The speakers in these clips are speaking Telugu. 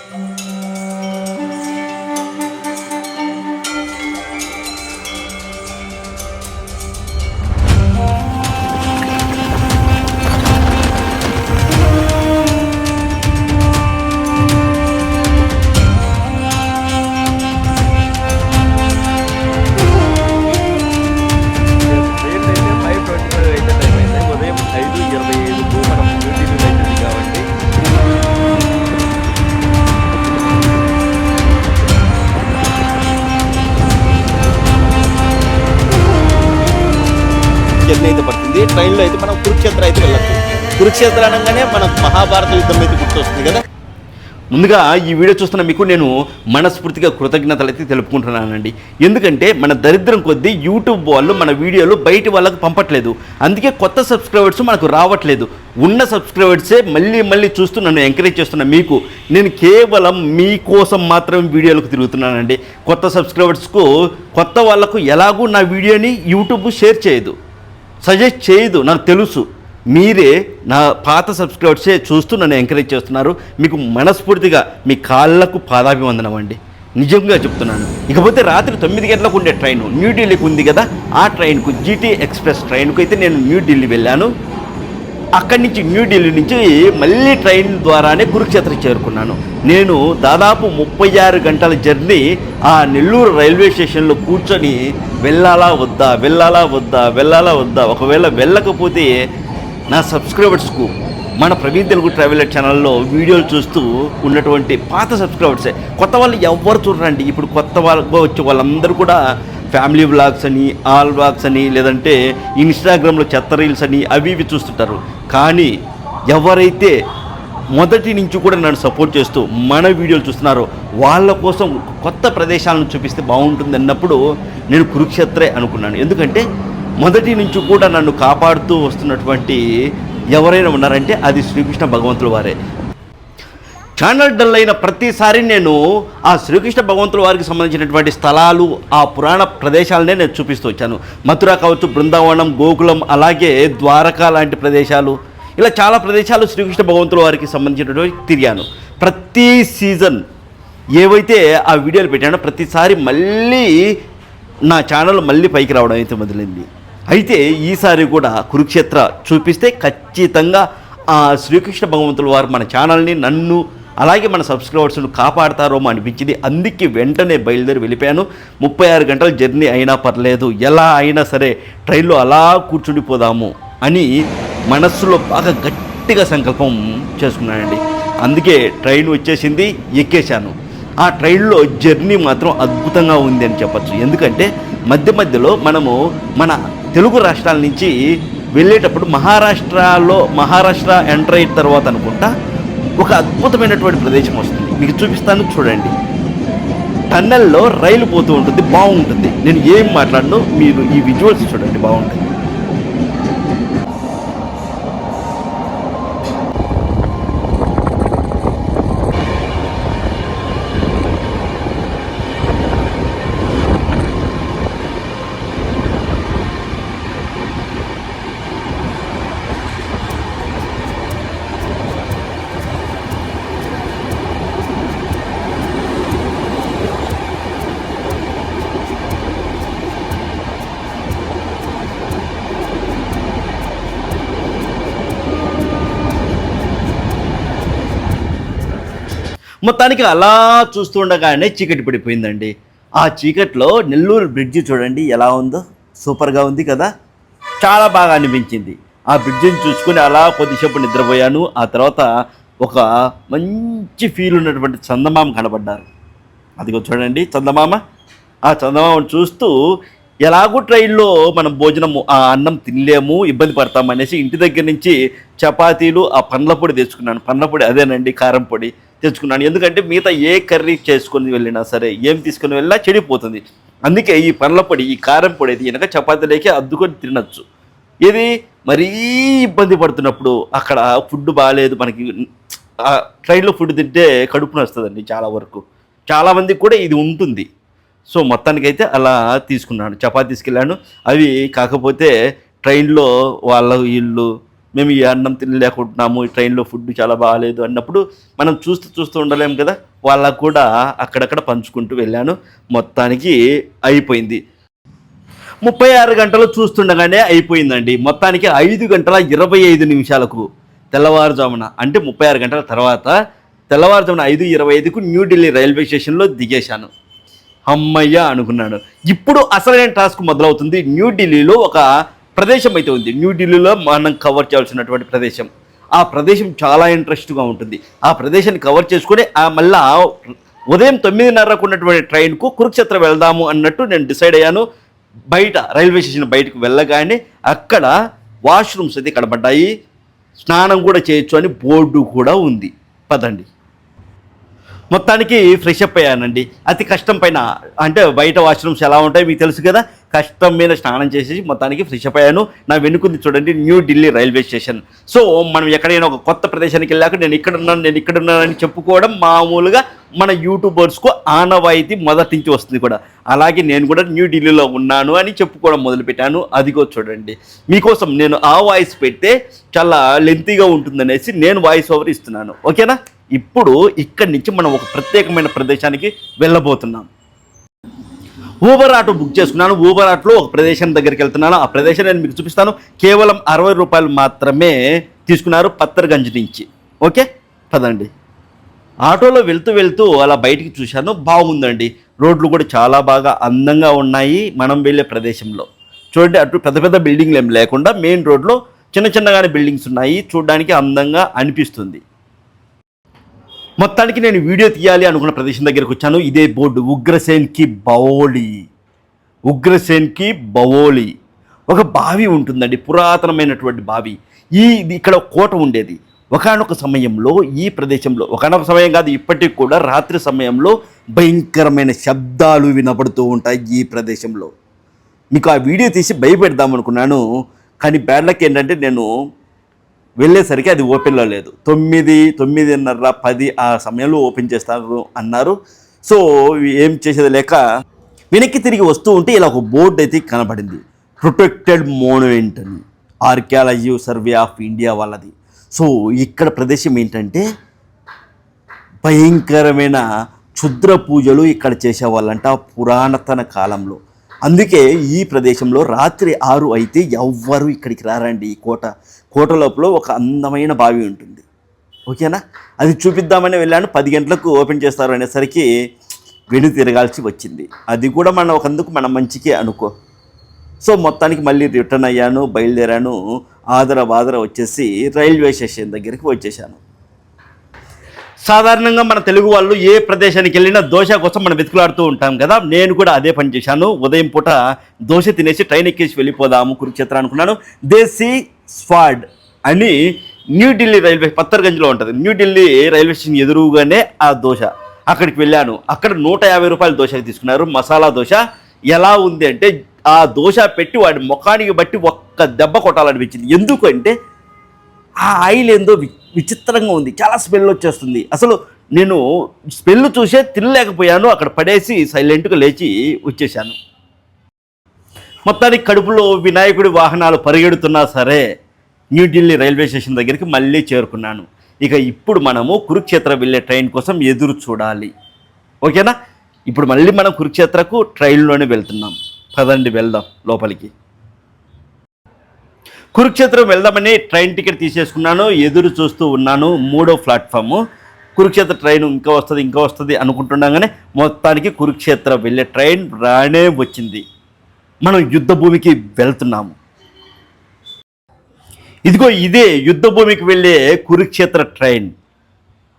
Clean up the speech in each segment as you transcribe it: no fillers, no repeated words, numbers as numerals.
జర్నీ అయితే పడుతుంది. ట్రైన్లో అయితే మనం కురుక్షేత్ర అయితే వెళ్ళచ్చు. కురుక్షేత్ర అనగానే మనకు మహాభారత యుద్ధం అయితే గుర్తొస్తుంది కదా. ముందుగా ఈ వీడియో చూస్తున్న మీకు నేను మనస్ఫూర్తిగా కృతజ్ఞతలు అయితే తెలుపుకుంటున్నానండి. ఎందుకంటే మన దరిద్రం కొద్దీ యూట్యూబ్ వాళ్ళు మన వీడియోలు బయట వాళ్ళకు పంపట్లేదు. అందుకే కొత్త సబ్స్క్రైబర్స్ మనకు రావట్లేదు. ఉన్న సబ్స్క్రైబర్సే మళ్ళీ మళ్ళీ చూస్తూ నన్ను ఎంకరేజ్ చేస్తున్న మీకు నేను కేవలం మీకోసం మాత్రం వీడియోలకు తిరుగుతున్నానండి. కొత్త సబ్స్క్రైబర్స్కు కొత్త వాళ్ళకు ఎలాగూ నా వీడియోని యూట్యూబ్ షేర్ చేయదు, సజెస్ట్ చేయదు, నాకు తెలుసు. మీరే నా పాత సబ్స్క్రైబర్సే చూస్తూ నన్ను ఎంకరేజ్ చేస్తున్నారు. మీకు మనస్ఫూర్తిగా మీ కాళ్ళకు పాదాభివందనం అండి, నిజంగా చెప్తున్నాను. ఇకపోతే రాత్రి 9 గంటలకు ఉండే ట్రైన్ న్యూఢిల్లీకి ఉంది కదా, ఆ ట్రైన్కు జీటీ ఎక్స్ప్రెస్ ట్రైన్కు అయితే నేను న్యూఢిల్లీ వెళ్ళాను. అక్కడి నుంచి న్యూఢిల్లీ నుంచి మళ్ళీ ట్రైన్ ద్వారానే కురుక్షేత్రం చేరుకున్నాను. నేను దాదాపు 36 గంటల జర్నీ ఆ నెల్లూరు రైల్వే స్టేషన్లో కూర్చొని వెళ్ళాలా వద్దా, ఒకవేళ వెళ్ళకపోతే నా సబ్స్క్రైబర్స్కు మన ప్రవీణ్ తెలుగు ట్రావెలర్ ఛానల్లో వీడియోలు చూస్తూ ఉన్నటువంటి పాత సబ్స్క్రైబర్సే, కొత్త వాళ్ళు ఎవ్వరు చూడరండి. ఇప్పుడు కొత్త వాళ్ళకు వచ్చే వాళ్ళందరూ కూడా ఫ్యామిలీ వ్లాగ్స్ అని, ఆల్ వ్లాగ్స్ అని, లేదంటే ఇన్స్టాగ్రామ్లో చెత్త రీల్స్ అని అవి ఇవి చూస్తుంటారు. కానీ ఎవరైతే మొదటి నుంచి కూడా నన్ను సపోర్ట్ చేస్తూ మన వీడియోలు చూస్తున్నారో వాళ్ళ కోసం కొత్త ప్రదేశాలను చూపిస్తే బాగుంటుంది అన్నప్పుడు నేను కురుక్షేత్రే అనుకున్నాను. ఎందుకంటే మొదటి నుంచి కూడా నన్ను కాపాడుతూ వస్తున్నటువంటి ఎవరైనా ఉన్నారంటే అది శ్రీకృష్ణ భగవంతుల వారే. ఛానల్ డల్ అయిన ప్రతిసారి నేను ఆ శ్రీకృష్ణ భగవంతుల వారికి సంబంధించినటువంటి స్థలాలు, ఆ పురాణ ప్రదేశాలనే నేను చూపిస్తూ వచ్చాను. మథుర కావచ్చు, బృందావనం, గోకులం, అలాగే ద్వారకా లాంటి ప్రదేశాలు, ఇలా చాలా ప్రదేశాలు శ్రీకృష్ణ భగవంతుల వారికి సంబంధించినటువంటి తిరిగాను. ప్రతి సీజన్ ఏవైతే ఆ వీడియోలు పెట్టానో ప్రతిసారి మళ్ళీ నా ఛానల్ మళ్ళీ పైకి రావడం అయితే మొదలైంది. అయితే ఈసారి కూడా కురుక్షేత్ర చూపిస్తే ఖచ్చితంగా ఆ శ్రీకృష్ణ భగవంతుల వారు మన ఛానల్ని, నన్ను, అలాగే మన సబ్స్క్రైబర్స్ను కాపాడతారో అనిపించింది. అందుకే వెంటనే బయలుదేరి వెళ్ళిపోయాను. 36 గంటల జర్నీ అయినా పర్లేదు, ఎలా అయినా సరే ట్రైన్లో అలా కూర్చుండిపోదాము అని మనస్సులో బాగా గట్టిగా సంకల్పం చేసుకున్నానండి. అందుకే ట్రైన్ వచ్చేసింది, ఎక్కేశాను. ఆ ట్రైన్లో జర్నీ మాత్రం అద్భుతంగా ఉంది అని చెప్పచ్చు. ఎందుకంటే మధ్య మధ్యలో మనము మన తెలుగు రాష్ట్రాల నుంచి వెళ్ళేటప్పుడు మహారాష్ట్ర ఎంటర్ అయిన తర్వాత అనుకుంటా ఒక అద్భుతమైనటువంటి ప్రదేశం వస్తుంది, మీకు చూపిస్తాను చూడండి. టన్నెల్లో రైలు పోతూ ఉంటుంది, బాగుంటుంది. నేను ఏం మాట్లాడను, మీరు ఈ విజువల్స్ చూడండి, బాగుంటుంది. మొత్తానికి అలా చూస్తూ ఉండగానే చీకటి పడిపోయిందండి. ఆ చీకట్లో నెల్లూరు బ్రిడ్జి చూడండి ఎలా ఉందో, సూపర్గా ఉంది కదా, చాలా బాగా అనిపించింది. ఆ బ్రిడ్జిని చూసుకుని అలా కొద్దిసేపు నిద్రపోయాను. ఆ తర్వాత ఒక మంచి ఫీల్ ఉన్నటువంటి చందమామ కనబడ్డారు. అదిగో చూడండి చందమామ. ఆ చందమామను చూస్తూ ఎలాగో ట్రైన్లో మనం భోజనము ఆ అన్నం తినలేము, ఇబ్బంది పడతామనేసి ఇంటి దగ్గర నుంచి చపాతీలు, ఆ పండ్ల పొడి తెచ్చుకున్నాను. పండ్ల పొడి అదేనండి, కారం పొడి తెచ్చుకున్నాను. ఎందుకంటే మిగతా ఏ కర్రీ చేసుకొని వెళ్ళినా సరే, ఏం తీసుకొని వెళ్ళినా చెడిపోతుంది. అందుకే ఈ పండ్ల పొడి, ఈ కారం పొడి అయితే కనుక చపాతీలకి అద్దుకొని తినచ్చు. ఇది మరీ ఇబ్బంది పడుతున్నప్పుడు, అక్కడ ఫుడ్ బాగాలేదు, మనకి ట్రైన్లో ఫుడ్ తింటే కడుపున వస్తుందండి చాలా వరకు, చాలామందికి కూడా ఇది ఉంటుంది. సో మొత్తానికైతే అలా తీసుకున్నాను, చపాతీ తీసుకెళ్ళాను. అవి కాకపోతే ట్రైన్లో వాళ్ళ వీళ్ళు మేము ఈ అన్నం తినలేకుంటున్నాము, ఈ ట్రైన్లో ఫుడ్ చాలా బాగాలేదు అన్నప్పుడు మనం చూస్తూ ఉండలేము కదా, వాళ్ళకు కూడా అక్కడక్కడ పంచుకుంటూ వెళ్ళాను. మొత్తానికి అయిపోయింది. 36 గంటలు చూస్తుండగానే అయిపోయిందండి. మొత్తానికి 5 గంటల 25 నిమిషాలకు తెల్లవారుజామున, అంటే 36 గంటల తర్వాత తెల్లవారుజామున 5:25కు న్యూఢిల్లీ రైల్వే స్టేషన్లో దిగేశాను. అమ్మయ్య అనుకున్నాను. ఇప్పుడు అసలైన టాస్క్ మొదలవుతుంది. న్యూఢిల్లీలో ఒక ప్రదేశం అయితే ఉంది. న్యూఢిల్లీలో మనం కవర్ చేయాల్సినటువంటి ప్రదేశం. ఆ ప్రదేశం చాలా ఇంట్రెస్ట్గా ఉంటుంది. ఆ ప్రదేశాన్ని కవర్ చేసుకొని మళ్ళా ఉదయం 9:30కు ఉన్నటువంటి ట్రైన్కు కురుక్షేత్ర వెళ్దాము అన్నట్టు నేను డిసైడ్ అయ్యాను. బయట రైల్వే స్టేషన్ బయటకు వెళ్ళగానే అక్కడ వాష్రూమ్స్ అయితే కనబడ్డాయి. స్నానం కూడా చేయొచ్చు అని బోర్డు కూడా ఉంది. పదండి. మొత్తానికి ఫ్రెష్ అప్ అయ్యానండి. అతి కష్టం పైన, అంటే బయట వాష్రూమ్స్ ఎలా ఉంటాయి మీకు తెలుసు కదా, కష్టం మీద స్నానం చేసేసి మొత్తానికి ఫ్రెష్ అప్ అయ్యాను. నా వెనుకుంది చూడండి న్యూఢిల్లీ రైల్వే స్టేషన్. సో మనం ఎక్కడైనా ఒక కొత్త ప్రదేశానికి వెళ్ళాక నేను ఇక్కడున్నానని చెప్పుకోవడం మామూలుగా మన యూట్యూబర్స్కు ఆనవాయితీ మొదటి నుంచి వస్తుంది కూడా. అలాగే నేను కూడా న్యూఢిల్లీలో ఉన్నాను అని చెప్పుకోవడం మొదలుపెట్టాను. అదిగో చూడండి, మీకోసం నేను ఆ వాయిస్ పెడితే చాలా లెంతీగా ఉంటుందనేసి నేను వాయిస్ ఓవర్ ఇస్తున్నాను. ఓకేనా? ఇప్పుడు ఇక్కడి నుంచి మనం ఒక ప్రత్యేకమైన ప్రదేశానికి వెళ్ళబోతున్నాం. ఊబర్ ఆటో బుక్ చేసుకున్నాను. ఊబర్ ఆటోలో ఒక ప్రదేశం దగ్గరికి వెళ్తున్నాను. ఆ ప్రదేశం నేను మీకు చూపిస్తాను. కేవలం 60 రూపాయలు మాత్రమే తీసుకున్నారు పత్తర్గంజ్ నుంచి. ఓకే, పదండి. ఆటోలో వెళ్తూ అలా బయటికి చూశాను. బాగుందండి. రోడ్లు కూడా చాలా బాగా అందంగా ఉన్నాయి. మనం వెళ్ళే ప్రదేశంలో చూడండి, అటు పెద్ద పెద్ద బిల్డింగ్లు ఏం లేకుండా మెయిన్ రోడ్లో చిన్నగానే బిల్డింగ్స్ ఉన్నాయి. చూడడానికి అందంగా అనిపిస్తుంది. మొత్తానికి నేను వీడియో తీయాలి అనుకున్న ప్రదేశం దగ్గరికి వచ్చాను. ఇదే బోర్డు, ఉగ్రసేన్ కి బవోలి. ఒక బావి ఉంటుందండి, పురాతనమైనటువంటి బావి. ఇక్కడ కోట ఉండేది. ఒకానొక సమయంలో ఈ ప్రదేశంలో, ఒకానొక సమయం కాదు, ఇప్పటికి కూడా రాత్రి సమయంలో భయంకరమైన శబ్దాలు వినపడుతూ ఉంటాయి ఈ ప్రదేశంలో. మీకు ఆ వీడియో తీసి భయపెడదామనుకున్నాను, కానీ బ్యాడ్ లక్ ఏంటంటే నేను వెళ్ళేసరికి అది ఓపెన్లో లేదు. 9, 9:30, 10 ఆ సమయంలో ఓపెన్ చేస్తారు అన్నారు. సో ఏం చేసేది లేక వెనక్కి తిరిగి వస్తూ ఉంటే ఇలా ఒక బోర్డు అయితే కనబడింది, ప్రొటెక్టెడ్ మోన్యుమెంట్ అని, ఆర్కియాలజీ సర్వే ఆఫ్ ఇండియా వాళ్ళది. సో ఇక్కడ ప్రదేశం ఏంటంటే భయంకరమైన క్షుద్ర పూజలు ఇక్కడ చేసేవాళ్ళంట పురాతన కాలంలో. అందుకే ఈ ప్రదేశంలో రాత్రి 6 అయితే ఎవ్వరూ ఇక్కడికి రారండి. ఈ కోట లోపల ఒక అందమైన బావి ఉంటుంది. ఓకేనా? అది చూపిద్దామని వెళ్ళాను. 10 గంటలకు ఓపెన్ చేస్తారు అనేసరికి వెను తిరగాల్సి వచ్చింది. అది కూడా ఒకందుకు మన మంచికే అనుకో. సో మొత్తానికి మళ్ళీ రిటర్న్ అయ్యాను, బయలుదేరాను. ఆదర వచ్చేసి రైల్వే స్టేషన్ దగ్గరికి వచ్చేసాను. సాధారణంగా మన తెలుగు వాళ్ళు ఏ ప్రదేశానికి వెళ్ళినా దోశ కోసం మనం వెతుకులాడుతూ ఉంటాం కదా. నేను కూడా అదే పని చేశాను. ఉదయం పూట దోశ తినేసి ట్రైన్ ఎక్కేసి వెళ్ళిపోదాము కురుక్షేత్ర అనుకున్నాను. దేశీ స్వాడ్ అని న్యూఢిల్లీ పత్తర్గంజ్లో ఉంటుంది. న్యూఢిల్లీ రైల్వే స్టేషన్ ఎదురుగానే ఆ దోశ. అక్కడికి వెళ్ళాను. అక్కడ 150 రూపాయల దోశకి తీసుకున్నారు. మసాలా దోశ. ఎలా ఉంది అంటే ఆ దోశ పెట్టి వాడి ముఖానికి బట్టి ఒక్క దెబ్బ కొట్టాలనిపించింది. ఎందుకంటే ఆ ఆయిల్ ఏందో విచిత్రంగా ఉంది, చాలా స్మెల్ వచ్చేస్తుంది. అసలు నేను స్మెల్ చూసే తినలేకపోయాను. అక్కడ పడేసి సైలెంట్గా లేచి వచ్చేసాను. మొత్తానికి కడుపులో వినాయకుడి వాహనాలు పరిగెడుతున్నా సరే న్యూఢిల్లీ రైల్వే స్టేషన్ దగ్గరికి మళ్ళీ చేరుకున్నాను. ఇక ఇప్పుడు మనము కురుక్షేత్ర వెళ్ళే ట్రైన్ కోసం ఎదురు చూడాలి. ఓకేనా? ఇప్పుడు మళ్ళీ మనం కురుక్షేత్రకు ట్రైన్లోనే వెళ్తున్నాం. పదండి వెళ్దాం లోపలికి. కురుక్షేత్రం వెళ్దామని ట్రైన్ టికెట్ తీసేసుకున్నాను. ఎదురు చూస్తూ ఉన్నాను. 3వ ప్లాట్ఫాము. కురుక్షేత్ర ట్రైన్ ఇంకా వస్తుంది అనుకుంటుండగానే మొత్తానికి కురుక్షేత్ర వెళ్ళే ట్రైన్ రానే వచ్చింది. మనం యుద్ధ భూమికి వెళ్తున్నాము. ఇదిగో ఇదే యుద్ధ భూమికి వెళ్ళే కురుక్షేత్ర ట్రైన్.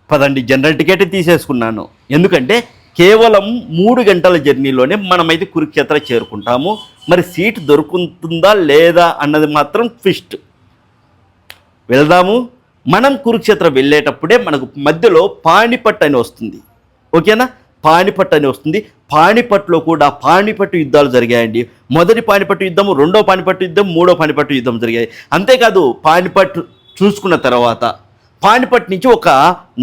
పదండి, జనరల్ టికెట్ తీసేసుకున్నాను. ఎందుకంటే కేవలం 3 గంటల జర్నీలోనే మనమైతే కురుక్షేత్ర చేరుకుంటాము. మరి సీట్ దొరుకుతుందా లేదా అన్నది మాత్రం ట్విస్ట్. వెళ్దాము. మనం కురుక్షేత్ర వెళ్ళేటప్పుడే మనకు మధ్యలో పానిపట్ అని వస్తుంది. ఓకేనా? పానిపట్ అని వస్తుంది. పానిపట్లో కూడా పానిపట్టు యుద్ధాలు జరిగాయండి. మొదటి పానిపట్టు యుద్ధము, 2వ పానిపట్టు యుద్ధం, 3వ పానిపట్టు యుద్ధం జరిగాయి. అంతేకాదు పానిపట్ చూసుకున్న తర్వాత పానిపట్ నుంచి ఒక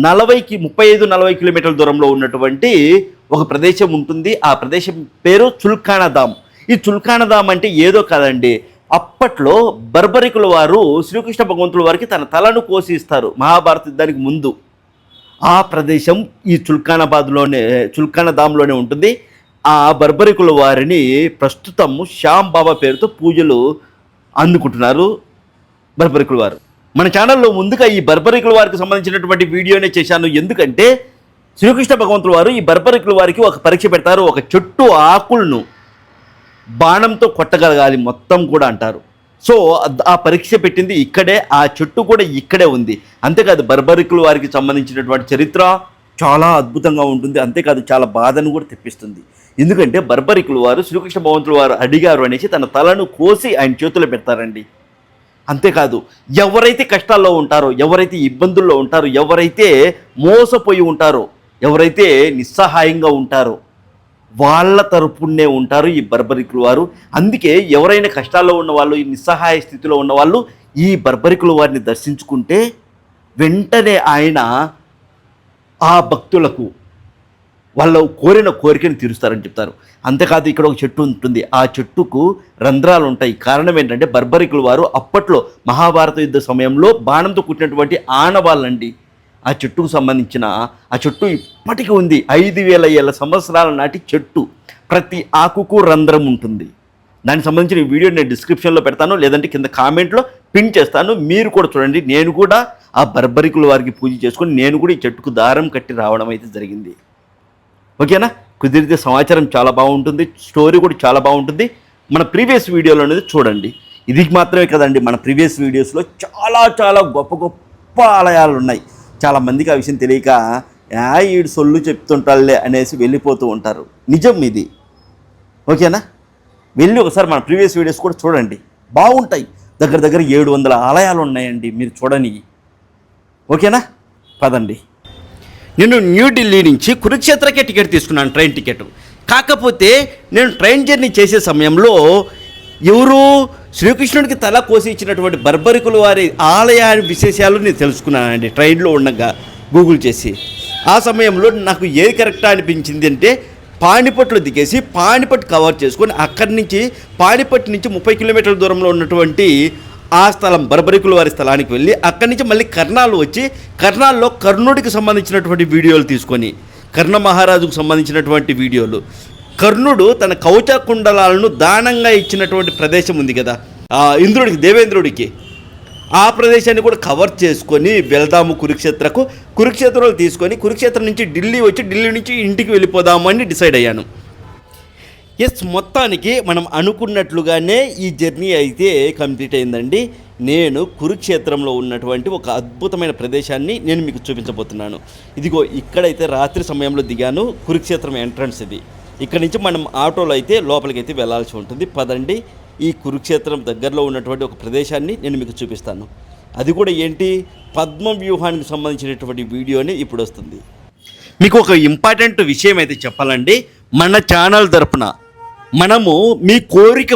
35-40 కిలోమీటర్ల దూరంలో ఉన్నటువంటి ఒక ప్రదేశం ఉంటుంది. ఆ ప్రదేశం పేరు చుల్కానా ధామ్. ఈ చుల్కానా ధామ్ అంటే ఏదో కాదండి, అప్పట్లో బర్బరికుల వారు శ్రీకృష్ణ భగవంతుల వారికి తన తలను కోసి ఇస్తారు మహాభారత యుద్ధానికి ముందు. ఆ ప్రదేశం ఈ చుల్కానాదాంలోనే ఉంటుంది. ఆ బర్బరికుల వారిని ప్రస్తుతం శ్యామ్ బాబా పేరుతో పూజలు అందుకుంటున్నారు బర్బరికుల వారు. మన ఛానల్లో ముందుగా ఈ బర్బరికుల వారికి సంబంధించినటువంటి వీడియోనే చేశాను. ఎందుకంటే శ్రీకృష్ణ భగవంతుల వారు ఈ బర్బరికుల వారికి ఒక పరీక్ష పెడతారు. ఒక చెట్టు ఆకులను బాణంతో కొట్టగలగాలి మొత్తం కూడా అంటారు. సో ఆ పరీక్ష పెట్టింది ఇక్కడే, ఆ చెట్టు కూడా ఇక్కడే ఉంది. అంతేకాదు బర్బరికుల వారికి సంబంధించినటువంటి చరిత్ర చాలా అద్భుతంగా ఉంటుంది. అంతేకాదు చాలా బాధను కూడా తెప్పిస్తుంది. ఎందుకంటే బర్బరికుల వారు శ్రీకృష్ణ భగవంతుల వారు అడిగారు అనేసి తన తలను కోసి ఆయన చేతిలో పెడతారండి. అంతేకాదు ఎవరైతే కష్టాల్లో ఉంటారో, ఎవరైతే ఇబ్బందుల్లో ఉంటారో, ఎవరైతే మోసపోయి ఉంటారో, ఎవరైతే నిస్సహాయంగా ఉంటారో వాళ్ళ తరపునే ఉంటారు ఈ బర్బరికుల వారు. అందుకే ఎవరైనా కష్టాల్లో ఉన్నవాళ్ళు, ఈ నిస్సహాయ స్థితిలో ఉన్నవాళ్ళు ఈ బర్బరికుల వారిని దర్శించుకుంటే వెంటనే ఆయన ఆ భక్తులకు వాళ్ళు కోరిన కోరికను తీరుస్తారని చెప్తారు. అంతేకాదు ఇక్కడ ఒక చెట్టు ఉంటుంది, ఆ చెట్టుకు రంధ్రాలు ఉంటాయి. కారణం ఏంటంటే బర్బరికుల వారు అప్పట్లో మహాభారత యుద్ధ సమయంలో బాణంతో కుట్టినటువంటి ఆనవాళ్ళండి ఆ చెట్టుకు సంబంధించిన. ఆ చెట్టు ఇప్పటికీ ఉంది. 5000 ఏళ్ళ సంవత్సరాల నాటి చెట్టు. ప్రతి ఆకుకు రంధ్రం ఉంటుంది. దానికి సంబంధించిన వీడియో నేను డిస్క్రిప్షన్లో పెడతాను, లేదంటే కింద కామెంట్లో పిన్ చేస్తాను. మీరు కూడా చూడండి. నేను కూడా ఆ బర్బరికుల వారికి పూజ చేసుకొని నేను కూడా ఈ చెట్టుకు దారం కట్టి రావడం అయితే జరిగింది. ఓకేనా? కుదిరితే సమాచారం చాలా బాగుంటుంది, స్టోరీ కూడా చాలా బాగుంటుంది. మన ప్రీవియస్ వీడియోలో అనేది చూడండి. ఇది మాత్రమే కదండి, మన ప్రీవియస్ వీడియోస్లో చాలా చాలా గొప్ప గొప్ప ఆలయాలు ఉన్నాయి. చాలామందికి ఆ విషయం తెలియక ఈడు సొల్లు చెప్తుంటాళ్లే అనేసి వెళ్ళిపోతూ ఉంటారు. నిజం ఇది. ఓకేనా? వెళ్ళి ఒకసారి మన ప్రీవియస్ వీడియోస్ కూడా చూడండి, బాగుంటాయి. దగ్గర దగ్గర 700 ఆలయాలు ఉన్నాయండి మీరు చూడని. ఓకేనా? పదండి. నేను న్యూఢిల్లీ నుంచి కురుక్షేత్రకే టికెట్ తీసుకున్నాను, ట్రైన్ టికెట్. కాకపోతే నేను ట్రైన్ జర్నీ చేసే సమయంలో ఎవరు శ్రీకృష్ణుడికి తల కోసి ఇచ్చినటువంటి బర్బరికుల వారి ఆలయ విశేషాలు నేను తెలుసుకున్నానండి ట్రైన్లో ఉండగా గూగుల్ చేసి. ఆ సమయంలో నాకు ఏది కరెక్టా అనిపించింది అంటే పాణిపట్లో దిగేసి పాణిపట్ కవర్ చేసుకొని అక్కడి నుంచి పాణిపట్ నుంచి 30 కిలోమీటర్ల దూరంలో ఉన్నటువంటి ఆ స్థలం బర్బరికుల వారి స్థలానికి వెళ్ళి అక్కడి నుంచి మళ్ళీ కర్నాలు వచ్చి కర్నాల్లో కర్ణుడికి సంబంధించినటువంటి వీడియోలు తీసుకొని, కర్ణ మహారాజుకు సంబంధించినటువంటి వీడియోలు, కర్ణుడు తన కవచ కుండలాలను దానంగా ఇచ్చినటువంటి ప్రదేశం ఉంది కదా ఇంద్రుడికి, దేవేంద్రుడికి, ఆ ప్రదేశాన్ని కూడా కవర్ చేసుకొని వెళ్దాము కురుక్షేత్రంలో తీసుకొని కురుక్షేత్రం నుంచి ఢిల్లీ వచ్చి ఢిల్లీ నుంచి ఇంటికి వెళ్ళిపోదాము అని డిసైడ్ అయ్యాను. మొత్తానికి మనం అనుకున్నట్లుగానే ఈ జర్నీ అయితే కంప్లీట్ అయిందండి. నేను కురుక్షేత్రంలో ఉన్నటువంటి ఒక అద్భుతమైన ప్రదేశాన్ని నేను మీకు చూపించబోతున్నాను. ఇదిగో ఇక్కడైతే రాత్రి సమయంలో దిగాను. కురుక్షేత్రం ఎంట్రన్స్ ఇది. ఇక్కడ నుంచి మనం ఆటోలో అయితే లోపలికి అయితే వెళ్ళాల్సి ఉంటుంది. పదండి, ఈ కురుక్షేత్రం దగ్గరలో ఉన్నటువంటి ఒక ప్రదేశాన్ని నేను మీకు చూపిస్తాను. అది కూడా ఏంటి, పద్మ వ్యూహానికి సంబంధించినటువంటి వీడియోని ఇప్పుడు వస్తుంది. మీకు ఒక ఇంపార్టెంట్ విషయం అయితే చెప్పాలండి. మన ఛానల్ తరపున మనము మీ కోరిక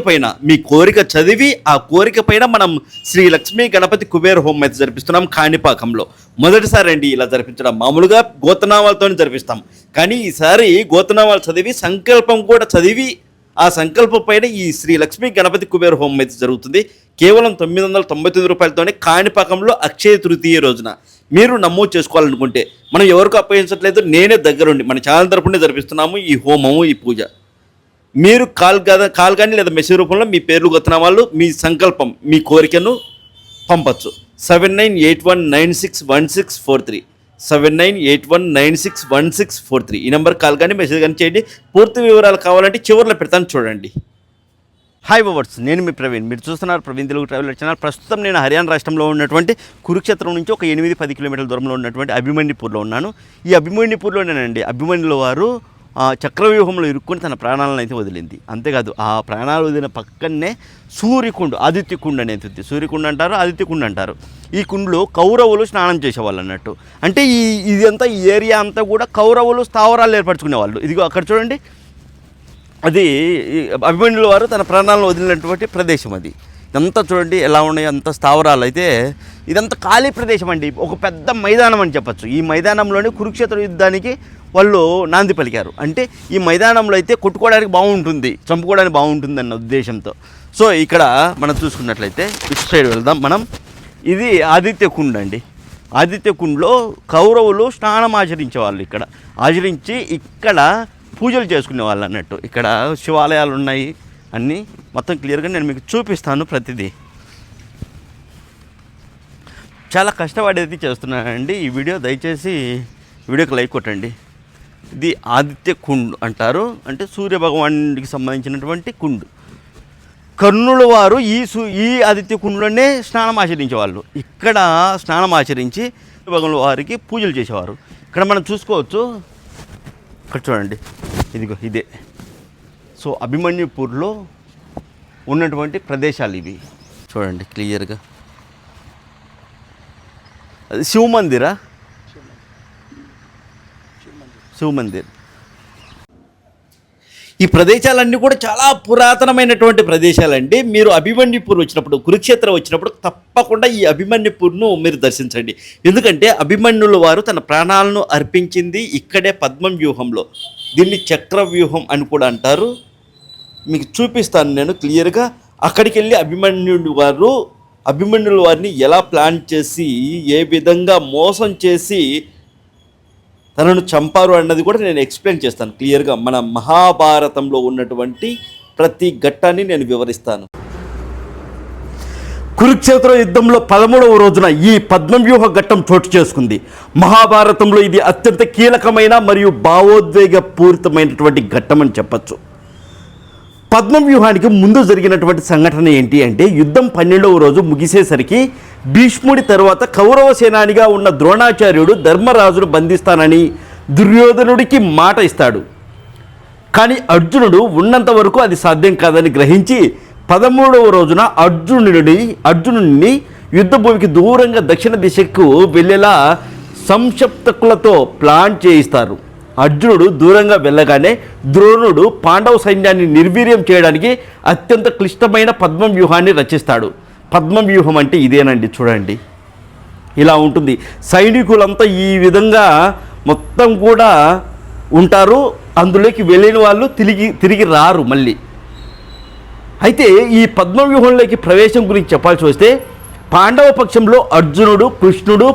చదివి ఆ కోరిక పైన మనం శ్రీ లక్ష్మీ గణపతి కుబేర హోమం అయితే జరిపిస్తున్నాం కాణిపాకంలో. మొదటిసారి అండి ఇలా జరిపించడం. మామూలుగా గోతనామాలతో జరిపిస్తాం, కానీ ఈసారి గోతనామాలు చదివి సంకల్పం కూడా చదివి ఆ సంకల్పం పైన ఈ శ్రీ లక్ష్మీ గణపతి కుబేర హోమం అయితే జరుగుతుంది. కేవలం 999 రూపాయలతోనే కాణిపాకంలో అక్షయ తృతీయ రోజున. మీరు నమోదు చేసుకోవాలనుకుంటే, మనం ఎవరికి అప్పగించట్లేదు, నేనే దగ్గరుండి మన ఛానల్ తరపునే జరిపిస్తున్నాము ఈ హోమము, ఈ పూజ. మీరు కాల్ కానీ లేదా మెసేజ్ రూపంలో మీ పేర్లు గొత్తనామాలు, మీ సంకల్పం, మీ కోరికను పంపచ్చు. 7981961643 7981961643 ఈ నెంబర్ కాల్ కానీ మెసేజ్ కానీ చేయండి. పూర్తి వివరాలు కావాలంటే చివరిలో పెడతాను చూడండి. హాయ్ బవర్స్, నేను మీ ప్రవీణ్. మీరు చూస్తున్నారు ప్రవీణ్ తెలుగు ట్రావెల్ ఛానల్. ప్రస్తుతం నేను హర్యానా రాష్ట్రంలో ఉన్నటువంటి కురుక్షేత్రం నుంచి ఒక 8-10 కిలోమీటర్ల దూరంలో ఉన్నటువంటి అభిమన్యుపూర్లో ఉన్నాను. ఈ అభిమన్యుపూర్లోనేనండి అభిమన్యుల వారు చక్రవ్యూహంలో ఇరుక్కొని తన ప్రాణాలను అయితే వదిలింది. అంతేకాదు ఆ ప్రాణాలు వదిలిన పక్కనే సూర్యకుండు, ఆదిత్యకుండు అనేది ఉంది. సూర్యకుండు అంటారు, ఆదిత్యకుండు అంటారు. ఈ కుండులో కౌరవులు స్నానం చేసేవాళ్ళు అన్నట్టు. అంటే ఇదంతా ఈ ఏరియా అంతా కూడా కౌరవులు స్థావరాలు ఏర్పరచుకునేవాళ్ళు. ఇదిగో అక్కడ చూడండి, అది అభిమన్యుల వారు తన ప్రాణాలను వదిలినటువంటి ప్రదేశం. అది ఇదంతా చూడండి ఎలా ఉన్నాయి, అంత స్థావరాలు. అయితే ఇదంతా ఖాళీ ప్రదేశం అండి, ఒక పెద్ద మైదానం అని చెప్పచ్చు. ఈ మైదానంలోనే కురుక్షేత్ర యుద్ధానికి వాళ్ళు నాంది పలికారు. అంటే ఈ మైదానంలో అయితే కొట్టుకోవడానికి బాగుంటుంది, చంపుకోవడానికి బాగుంటుంది అన్న ఉద్దేశంతో. సో ఇక్కడ మనం చూసుకున్నట్లయితే ఇటు సైడ్ వెళ్దాం మనం. ఇది ఆదిత్య కుండ్ అండి. ఆదిత్య కుండ్లో కౌరవులు స్నానం ఆచరించేవాళ్ళు. ఇక్కడ ఆచరించి ఇక్కడ పూజలు చేసుకునే వాళ్ళు అన్నట్టు. ఇక్కడ శివాలయాలు ఉన్నాయి అన్నీ మొత్తం క్లియర్గా నేను మీకు చూపిస్తాను ప్రతిదీ. చాలా కష్టపడేది చేస్తున్నానండి ఈ వీడియో. దయచేసి వీడియోకి లైక్ కొట్టండి. ఇది ఆదిత్య కుండ్ అంటారు, అంటే సూర్యభగవానుడికి సంబంధించినటువంటి కుండ్. కర్ణుల వారు ఈ ఆదిత్య కుండ్లోనే స్నానం ఆచరించేవాళ్ళు. ఇక్కడ స్నానం ఆచరించి భగవానుల వారికి పూజలు చేసేవారు. ఇక్కడ మనం చూసుకోవచ్చు, ఇక్కడ చూడండి, ఇదిగో ఇదే. సో అభిమన్యుపూర్లో ఉన్నటువంటి ప్రదేశాలు ఇవి చూడండి క్లియర్గా. అది శివమందిరా, శివమందిర్. ఈ ప్రదేశాలన్నీ కూడా చాలా పురాతనమైనటువంటి ప్రదేశాలండి. మీరు అభిమన్యుపూర్ వచ్చినప్పుడు, కురుక్షేత్రం వచ్చినప్పుడు తప్పకుండా ఈ అభిమన్యుపూర్ను మీరు దర్శించండి. ఎందుకంటే అభిమన్యుల వారు తన ప్రాణాలను అర్పించింది ఇక్కడే పద్మం వ్యూహంలో. దీన్ని చక్రవ్యూహం అని కూడా అంటారు. మీకు చూపిస్తాను నేను క్లియర్గా. అక్కడికి వెళ్ళి అభిమన్యుల వారిని ఎలా ప్లాన్ చేసి ఏ విధంగా మోసం చేసి తనను చంపారు అన్నది కూడా నేను ఎక్స్ప్లెయిన్ చేస్తాను క్లియర్గా. మన మహాభారతంలో ఉన్నటువంటి ప్రతి ఘట్టాన్ని నేను వివరిస్తాను. కురుక్షేత్ర యుద్ధంలో 13వ రోజున ఈ పద్మవ్యూహ ఘట్టం చోటు చేసుకుంది. మహాభారతంలో ఇది అత్యంత కీలకమైన మరియు భావోద్వేగపూరితమైనటువంటి ఘట్టం అని చెప్పచ్చు. పద్మవ్యూహానికి ముందు జరిగినటువంటి సంఘటన ఏంటి అంటే, యుద్ధం 12వ రోజు ముగిసేసరికి భీష్ముడి తర్వాత కౌరవ సేనానిగా ఉన్న ద్రోణాచార్యుడు ధర్మరాజును బంధిస్తానని దుర్యోధనుడికి మాట ఇస్తాడు. కానీ అర్జునుడు ఉన్నంత వరకు అది సాధ్యం కాదని గ్రహించి 13వ రోజున అర్జునుడిని యుద్ధభూమికి దూరంగా దక్షిణ దిశకు వెళ్ళేలా సంక్షప్తకులతో ప్లాన్ చేయిస్తారు. అర్జునుడు దూరంగా వెళ్ళగానే ద్రోణుడు పాండవ సైన్యాన్ని నిర్వీర్యం చేయడానికి అత్యంత క్లిష్టమైన పద్మం వ్యూహాన్ని రచిస్తాడు. పద్మం వ్యూహం అంటే ఇదేనండి, చూడండి ఇలా ఉంటుంది. సైనికులంతా ఈ విధంగా మొత్తం కూడా ఉంటారు. అందులోకి వెళ్ళిన వాళ్ళు తిరిగి రారు మళ్ళీ. అయితే ఈ పద్మవ్యూహంలోకి ప్రవేశం గురించి చెప్పాల్సి వస్తే, పాండవ పక్షంలో అర్జునుడు, కృష్ణుడు,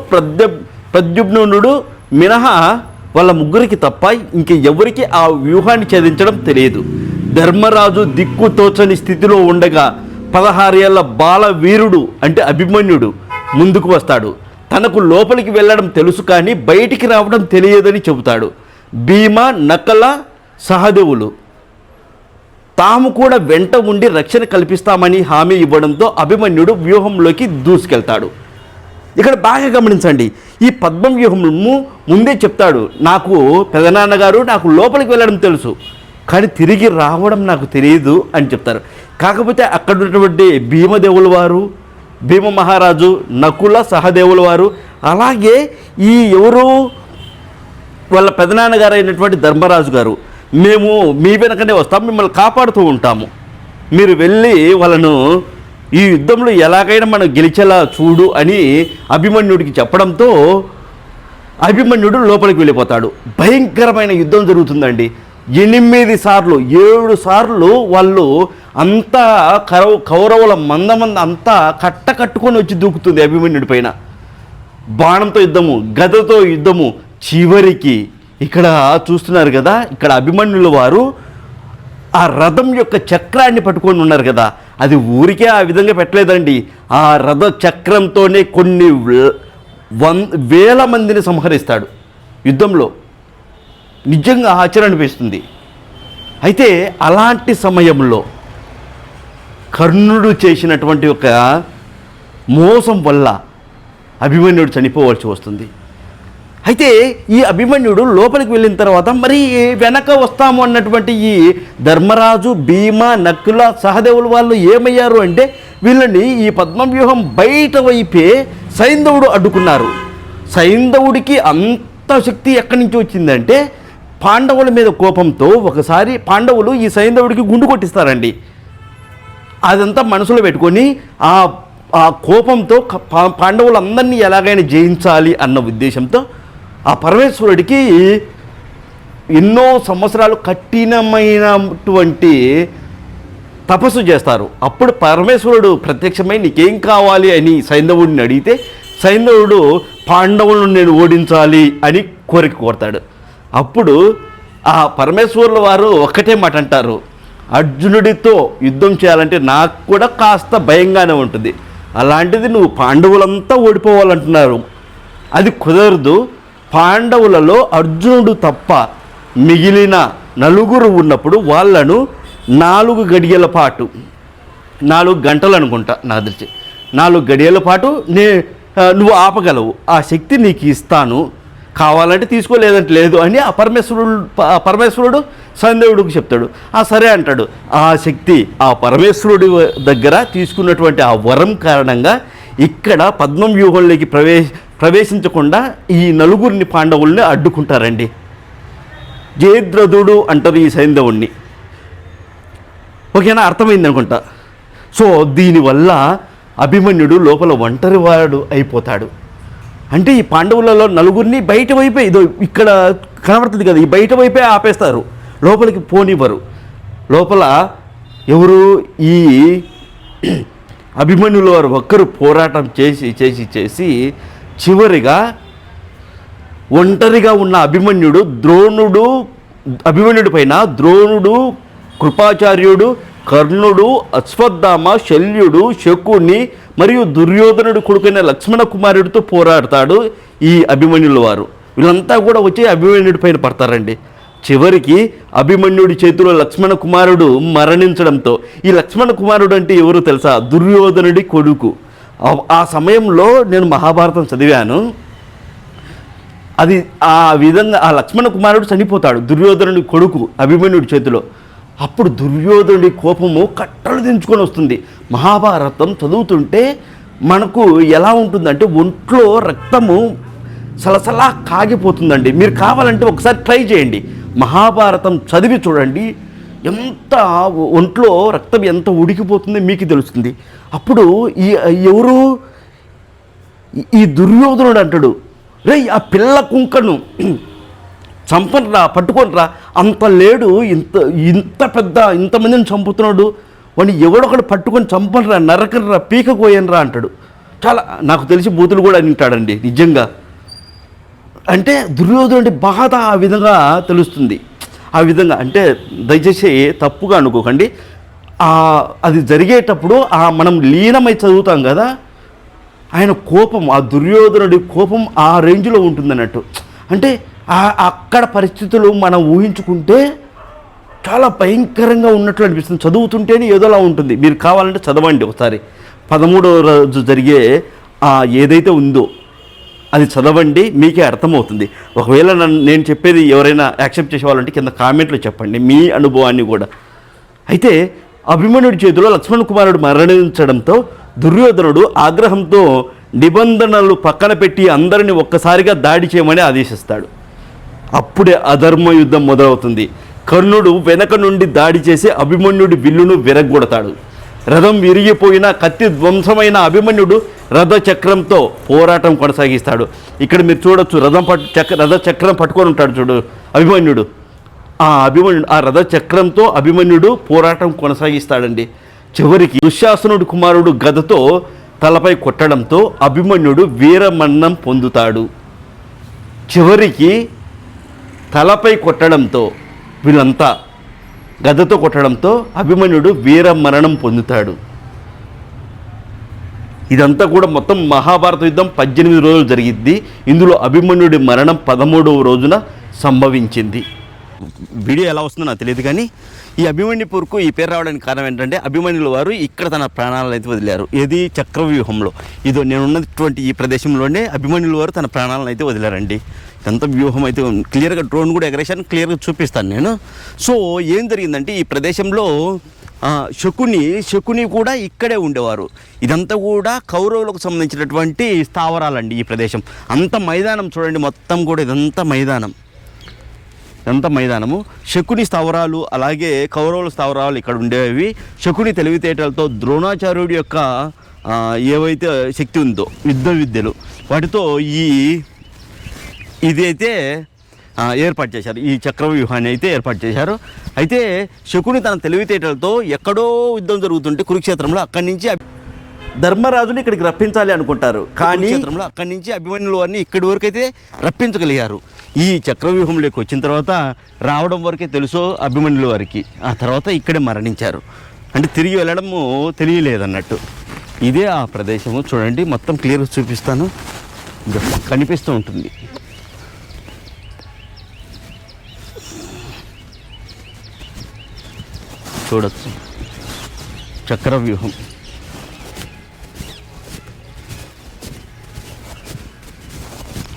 ప్రద్యుమ్నుడు మినహా వాళ్ళ ముగ్గురికి తప్ప ఇంక ఎవరికి ఆ వ్యూహాన్ని ఛేదించడం తెలియదు. ధర్మరాజు దిక్కు తోచని స్థితిలో ఉండగా 16 ఏళ్ల బాల వీరుడు అంటే అభిమన్యుడు ముందుకు వస్తాడు. తనకు లోపలికి వెళ్ళడం తెలుసు కానీ బయటికి రావడం తెలియదని చెబుతాడు. భీమ, నకల, సహదేవులు తాము కూడా వెంట ఉండి రక్షణ కల్పిస్తామని హామీ ఇవ్వడంతో అభిమన్యుడు వ్యూహంలోకి దూసుకెళ్తాడు. ఇక్కడ బాగా గమనించండి, ఈ పద్మం వ్యూహము ముందే చెప్తాడు, నాకు పెదనాన్నగారు నాకు లోపలికి వెళ్ళడం తెలుసు కానీ తిరిగి రావడం నాకు తెలియదు అని చెప్తారు. కాకపోతే అక్కడ ఉన్నటువంటి భీమదేవుల వారు, భీమ మహారాజు, నకుల, సహదేవుల వారు, అలాగే ఈ ఎవరు వాళ్ళ పెదనాన్నగారు అయినటువంటి ధర్మరాజు గారు, మేము మీ వెనకనే వస్తాం, మిమ్మల్ని కాపాడుతూ ఉంటాము, మీరు వెళ్ళి వాళ్ళను ఈ యుద్ధంలో ఎలాగైనా మనం గెలిచేలా చూడు అని అభిమన్యుడికి చెప్పడంతో అభిమన్యుడు లోపలికి వెళ్ళిపోతాడు. భయంకరమైన యుద్ధం జరుగుతుందండి. 8 సార్లు 7 సార్లు వాళ్ళు అంతా కౌరవుల మందమంద అంతా కట్టుకొని వచ్చి దూకుతుంది అభిమన్యుడి పైన. బాణంతో యుద్ధము, గదతో యుద్ధము. చివరికి ఇక్కడ చూస్తున్నారు కదా, ఇక్కడ అభిమన్యుల వారు ఆ రథం యొక్క చక్రాన్ని పట్టుకొని ఉన్నారు కదా, అది ఊరికే ఆ విధంగా పెట్టలేదండి. ఆ రథ చక్రంతోనే కొన్ని వేల మందిని సంహరిస్తాడు యుద్ధంలో. నిజంగా ఆశ్చర్యం అనిపిస్తుంది. అయితే అలాంటి సమయంలో కర్ణుడు చేసినటువంటి ఒక మోసం వల్ల అభిమన్యుడు చనిపోవలసి వస్తుంది. అయితే ఈ అభిమన్యుడు లోపలికి వెళ్ళిన తర్వాత మరి వెనక వస్తాము అన్నటువంటి ఈ ధర్మరాజు, భీమ, నకుల, సహదేవులు వాళ్ళు ఏమయ్యారు అంటే, వీళ్ళని ఈ పద్మవ్యూహం బయట వైపే సైంధవుడు అడ్డుకున్నారు. సైంధవుడికి అంత శక్తి ఎక్కడి నుంచి వచ్చిందంటే, పాండవుల మీద కోపంతో ఒకసారి పాండవులు ఈ సైంధవుడికి గుండు కొట్టిస్తారండి. అదంతా మనసులో పెట్టుకొని ఆ కోపంతో పాండవులందరినీ ఎలాగైనా జయించాలి అన్న ఉద్దేశంతో ఆ పరమేశ్వరుడికి ఎన్నో సంవత్సరాలు కఠినమైనటువంటి తపస్సు చేస్తారు. అప్పుడు పరమేశ్వరుడు ప్రత్యక్షమై నీకేం కావాలి అని సైంధవుడిని అడిగితే సైంధవుడు పాండవులను నేను ఓడించాలి అని కోరతాడు. అప్పుడు ఆ పరమేశ్వరుల వారు ఒక్కటే మాట అంటారు, అర్జునుడితో యుద్ధం చేయాలంటే నాకు కూడా కాస్త భయంగానే ఉంటుంది, అలాంటిది నువ్వు పాండవులంతా ఓడిపోవాలంటున్నారు, అది కుదరదు. పాండవులలో అర్జునుడు తప్ప మిగిలిన నలుగురు ఉన్నప్పుడు వాళ్ళను 4 గడియల పాటు 4 గంటలు అనుకుంటా నా దృష్టి 4 గడియల పాటు నువ్వు ఆపగలవు, ఆ శక్తి నీకు ఇస్తాను, కావాలంటే తీసుకోలేదంటే లేదు అని ఆ పరమేశ్వరుడు సైంధవుడికి చెప్తాడు. సరే అంటాడు. ఆ శక్తి ఆ పరమేశ్వరుడి దగ్గర తీసుకున్నటువంటి ఆ వరం కారణంగా ఇక్కడ పద్మవ్యూహంలోకి ప్రవేశించకుండా ఈ నలుగురిని పాండవుల్ని అడ్డుకుంటారండి. జయద్రథుడు అంటారు ఈ సైంధవుణ్ణి. ఓకేనా, అర్థమైంది అనుకుంటా. సో దీనివల్ల అభిమన్యుడు లోపల ఒంటరివాడు అయిపోతాడు. అంటే ఈ పాండవులలో నలుగురిని బయట వైపే ఇదో ఇక్కడ కనబడుతుంది కదా, ఈ బయట వైపే ఆపేస్తారు, లోపలికి పోనివ్వరు. లోపల ఎవరు ఈ అభిమన్యుల వారు ఒక్కరు పోరాటం చేసి చేసి చేసి చివరిగా ఒంటరిగా ఉన్న అభిమన్యుడి పైన ద్రోణుడు, కృపాచార్యుడు, కర్ణుడు, అశ్వత్థామ, శల్యుడు, శకుని మరియు దుర్యోధనుడు కొడుకైన లక్ష్మణ కుమారుడితో పోరాడతాడు ఈ అభిమన్యుల వారు. వీళ్ళంతా కూడా వచ్చి అభిమన్యుడి పైన పడతారండి. చివరికి అభిమన్యుడి చేతిలో లక్ష్మణ కుమారుడు మరణించడంతో, ఈ లక్ష్మణ కుమారుడు అంటే ఎవరు తెలుసా? దుర్యోధనుడి కొడుకు. ఆ సమయంలో నేను మహాభారతం చదివాను. అది ఆ విధంగా ఆ లక్ష్మణ కుమారుడు చనిపోతాడు, దుర్యోధనుడి కొడుకు అభిమన్యుడి చేతిలో. అప్పుడు దుర్యోధనుడి కోపము కట్టలు దించుకొని వస్తుంది. మహాభారతం చదువుతుంటే మనకు ఎలా ఉంటుందంటే ఒంట్లో రక్తము సలసలా కాగిపోతుందండి. మీరు కావాలంటే ఒకసారి ట్రై చేయండి, మహాభారతం చదివి చూడండి, ఎంత ఒంట్లో రక్తం ఎంత ఉడికిపోతుందో మీకు తెలుస్తుంది. అప్పుడు ఎవరు ఈ దుర్యోధనుడు అంటాడు, రే ఆ పిల్ల కుంకను చంపనరా, పట్టుకొనిరా, అంత లేడు, ఇంతమందిని చంపుతున్నాడు, వాడిని ఎవడొకడు పట్టుకొని చంపనరా, నరకనరా, పీకపోయనరా అంటాడు. చాలా నాకు తెలిసి బూతులు కూడా వింటాడండి నిజంగా. అంటే దుర్యోధనుడి బాధ ఆ విధంగా తెలుస్తుంది. ఆ విధంగా అంటే దయచేసి తప్పుగా అనుకోకండి, అది జరిగేటప్పుడు మనం లీనమై చదువుతాం కదా, ఆయన కోపం, ఆ దుర్యోధనుడి కోపం ఆ రేంజ్లో ఉంటుందన్నట్టు. అంటే అక్కడ పరిస్థితులు మనం ఊహించుకుంటే చాలా భయంకరంగా ఉన్నట్లు అనిపిస్తుంది. చదువుతుంటేనే ఏదోలా ఉంటుంది. మీరు కావాలంటే చదవండి ఒకసారి, 13వ రోజు జరిగే ఏదైతే ఉందో అది చదవండి, మీకే అర్థమవుతుంది. ఒకవేళ నేను చెప్పేది ఎవరైనా యాక్సెప్ట్ చేసేవాళ్ళంటే కింద కామెంట్లో చెప్పండి మీ అనుభవాన్ని కూడా. అయితే అభిమన్యుడి చేతిలో లక్ష్మణ కుమారుడు మరణించడంతో దుర్యోధనుడు ఆగ్రహంతో నిబంధనలు పక్కన పెట్టి అందరినీ ఒక్కసారిగా దాడి చేయమని ఆదేశిస్తాడు. అప్పుడే అధర్మ యుద్ధం మొదలవుతుంది. కర్ణుడు వెనక నుండి దాడి చేసి అభిమన్యుడి విల్లును విరగ్గొడతాడు. రథం విరిగిపోయిన కత్తి ధ్వంసమైన అభిమన్యుడు రథచక్రంతో పోరాటం కొనసాగిస్తాడు. ఇక్కడ మీరు చూడొచ్చు, రథచక్రం పట్టుకొని ఉంటాడు చూడు అభిమన్యుడు. ఆ రథచక్రంతో అభిమన్యుడు పోరాటం కొనసాగిస్తాడండి. చివరికి దుశ్శాసనుడి కుమారుడు గదతో తలపై కొట్టడంతో అభిమన్యుడు వీరమరణం పొందుతాడు. చివరికి తలపై కొట్టడంతో, వీళ్ళంతా గదతో కొట్టడంతో అభిమన్యుడు వీరమరణం పొందుతాడు. ఇదంతా కూడా మొత్తం మహాభారత యుద్ధం 18 రోజులు జరిగిద్ది. ఇందులో అభిమన్యుడి మరణం 13వ రోజున సంభవించింది. వీడియో ఎలా వస్తుందో నాకు తెలియదు, కానీ ఈ అభిమన్యుపూర్కు ఈ పేరు రావడానికి కారణం ఏంటంటే అభిమన్యుల వారు ఇక్కడ తన ప్రాణాలను అయితే వదిలారు. ఏది చక్రవ్యూహంలో, ఇదో నేనున్నటువంటి ఈ ప్రదేశంలోనే అభిమన్యుల వారు తన ప్రాణాలను అయితే వదిలారండి. ఇదంతా వ్యూహం అయితే క్లియర్గా డ్రోన్ కూడా ఎగరేషన్ క్లియర్గా చూపిస్తాను నేను. సో ఏం జరిగిందంటే ఈ ప్రదేశంలో శకుని కూడా ఇక్కడే ఉండేవారు. ఇదంతా కూడా కౌరవులకు సంబంధించినటువంటి స్థావరాలండి. ఈ ప్రదేశం అంత మైదానం చూడండి, మొత్తం కూడా ఇదంతా మైదానము. శకుని స్థావరాలు అలాగే కౌరవుల స్థావరాలు ఇక్కడ ఉండేవి. శకుని తెలివితేటలతో ద్రోణాచార్యుడి యొక్క ఏవైతే శక్తి ఉందో యుద్ధ విద్యలు, వాటితో ఇది అయితే ఏర్పాటు చేశారు. ఈ చక్రవ్యూహాన్ని అయితే ఏర్పాటు చేశారు. అయితే శకుని తన తెలివితేటలతో ఎక్కడో యుద్ధం జరుగుతుంటే కురుక్షేత్రంలో అక్కడి నుంచి ధర్మరాజుని ఇక్కడికి రప్పించాలి అనుకుంటారు. కానీ అక్కడి నుంచి అభిమన్యులు వారిని ఇక్కడి వరకు అయితే రప్పించగలిగారు. ఈ చక్రవ్యూహంలోకి వచ్చిన తర్వాత రావడం వరకే తెలుసు అభిమన్యుల వారికి. ఆ తర్వాత ఇక్కడే మరణించారు. అంటే తిరిగి వెళ్ళడము తెలియలేదన్నట్టు. ఇదే ఆ ప్రదేశము. చూడండి, మొత్తం క్లియర్గా చూపిస్తాను. కనిపిస్తూ ఉంటుంది. చూడొచ్చు చక్రవ్యూహం.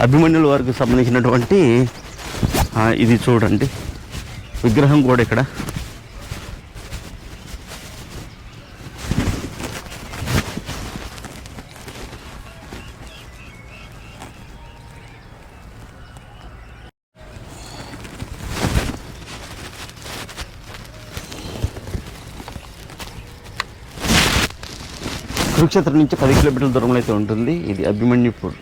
అభిమన్యుల వారికి సంబంధించినటువంటి ఇది చూడండి, విగ్రహం కూడా ఇక్కడ. కురుక్షేత్రం నుంచి 10 కిలోమీటర్ల దూరంలో అయితే ఉంటుంది. ఇది అభిమన్యుపూర్.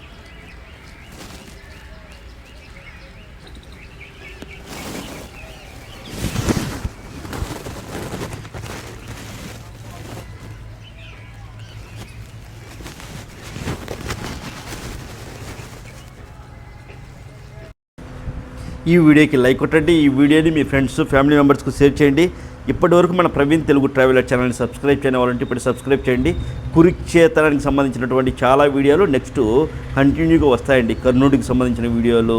ఈ వీడియోకి లైక్ కొట్టండి. ఈ వీడియోని మీ ఫ్రెండ్స్, ఫ్యామిలీ మెంబర్స్కి షేర్ చేయండి. ఇప్పటివరకు మన ప్రవీణ్ తెలుగు ట్రావెలర్ ఛానల్ని సబ్స్క్రైబ్ చేయని వాళ్ళంటే ఇప్పుడు సబ్స్క్రైబ్ చేయండి. కురుక్షేత్రానికి సంబంధించినటువంటి చాలా వీడియోలు నెక్స్ట్ కంటిన్యూగా వస్తాయండి. కర్ణుడికి సంబంధించిన వీడియోలు,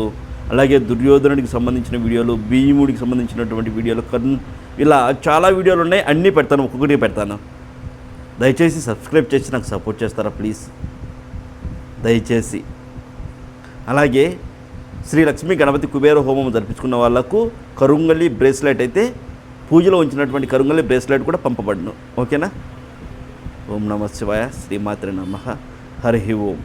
అలాగే దుర్యోధనుడికి సంబంధించిన వీడియోలు, భీముడికి సంబంధించినటువంటి వీడియోలు, ఇలా చాలా వీడియోలు ఉన్నాయి. అన్నీ పెడతాను, ఒక్కొక్కటి పెడతాను. దయచేసి సబ్స్క్రైబ్ చేసి నాకు సపోర్ట్ చేస్తారా ప్లీజ్, దయచేసి. అలాగే శ్రీ లక్ష్మీ గణపతి కుబేర హోమం జరిపించుకున్న వాళ్ళకు కరుంగలి బ్రేస్లెట్ అయితే, పూజలో ఉంచినటువంటి కరుంగలి బ్రేస్లెట్ కూడా పంపబడును. ఓకేనా? ఓం నమః శివాయ. శ్రీమాత్రే నమః. హరి ఓం.